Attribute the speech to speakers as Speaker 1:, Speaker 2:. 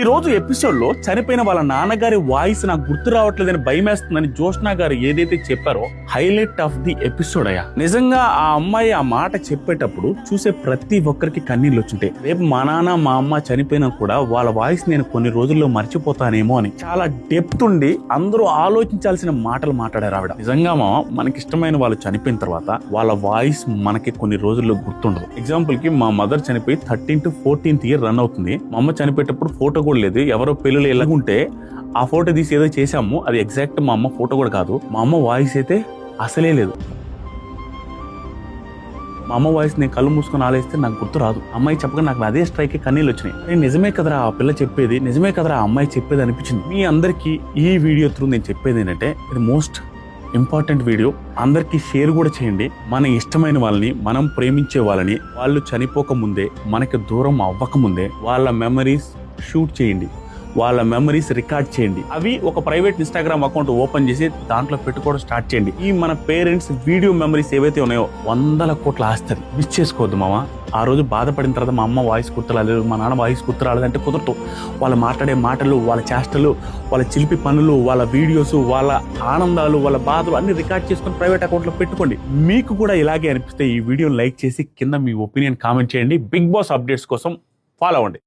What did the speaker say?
Speaker 1: ఈ రోజు ఎపిసోడ్ లో చనిపోయిన వాళ్ళ నాన్నగారి వాయిస్ నాకు గుర్తు రావట్లేదని భయమేస్తుందని జోష్నా గారు ఏదైతే చెప్పారో హైలైట్ ఆఫ్ ది ఎపిసోడ్ అయ్యా. నిజంగా ఆ అమ్మాయి ఆ మాట చెప్పేటప్పుడు చూసే ప్రతి ఒక్కరికి కన్నీళ్ళు వచ్చుంటాయి. రేపు మా నాన్న మా అమ్మ చనిపోయినా కూడా వాళ్ళ వాయిస్ నేను కొన్ని రోజుల్లో మర్చిపోతానేమో అని చాలా డెప్త్ ఉండి అందరూ ఆలోచించాల్సిన మాటలు మాట్లాడారు ఆవిడ. నిజంగా మనకి ఇష్టమైన వాళ్ళు చనిపోయిన తర్వాత వాళ్ళ వాయిస్ మనకి కొన్ని రోజుల్లో గుర్తుండదు. ఎగ్జాంపుల్ కి మా మదర్ చనిపోయి 13th to 14th year run అవుతుంది. మా అమ్మ చనిపోయేటప్పుడు ఫోటో కూడా లేదు. ఎవరో పెళ్ళిలో ఎలాగుంటే ఆ ఫోటో తీసి ఏదో చేసాము, అది ఎగ్జాక్ట్ మా అమ్మ ఫోటో కూడా కాదు. మా అమ్మ వాయిస్ అయితే అసలే లేదు. మా అమ్మ వాయిస్ నేను కళ్ళు మూసుకొని ఆలోచిస్తే నాకు గుర్తు రాదు. అమ్మాయి చెప్పగా నాకు అదే స్ట్రైక్ కన్నీళ్ళు వచ్చినాయి. నిజమే కదరా ఆ పిల్ల చెప్పేది, నిజమే కదరా ఆ అమ్మాయి చెప్పేది అనిపించింది. మీ అందరికీ ఈ వీడియో త్రూ నేను చెప్పేది ఏంటంటే, ఇది మోస్ట్ ఇంపార్టెంట్ వీడియో. అందరికీ షేర్ కూడా చేయండి. మన ఇష్టమైన వాళ్ళని, మనం ప్రేమించే వాళ్ళని, వాళ్ళు చనిపోక ముందే, మనకి దూరం అవ్వక ముందే వాళ్ళ మెమరీస్ షూట్ చేయండి, వాళ్ళ మెమరీస్ రికార్డ్ చేయండి. అవి ఒక ప్రైవేట్ ఇన్స్టాగ్రామ్ అకౌంట్ ఓపెన్ చేసి దాంట్లో పెట్టుకోవడం స్టార్ట్ చేయండి. ఈ మన పేరెంట్స్ వీడియో మెమరీస్ ఏవైతే ఉన్నాయో 100 కోట్ల ఆస్తుంది. మిస్ చేసుకోవద్దు మామ. ఆ రోజు బాధపడిన తర్వాత మా అమ్మ వాయిస్ గుర్తురాలేదు, మా నాన్న వాయిస్ గుర్తురాలేదంటే కుదరదు. వాళ్ళు మాట్లాడే మాటలు, వాళ్ళ చేష్టలు, వాళ్ళ చిలిపి పనులు, వాళ్ళ వీడియోస్, వాళ్ళ ఆనందాలు, వాళ్ళ బాధలు అన్ని రికార్డ్ చేసుకుని ప్రైవేట్ అకౌంట్లో పెట్టుకోండి. మీకు కూడా ఇలాగే అనిపిస్తే ఈ వీడియోని లైక్ చేసి కింద మీ ఒపీనియన్ కామెంట్ చేయండి. బిగ్ బాస్ అప్డేట్స్ కోసం ఫాలో అవ్వండి.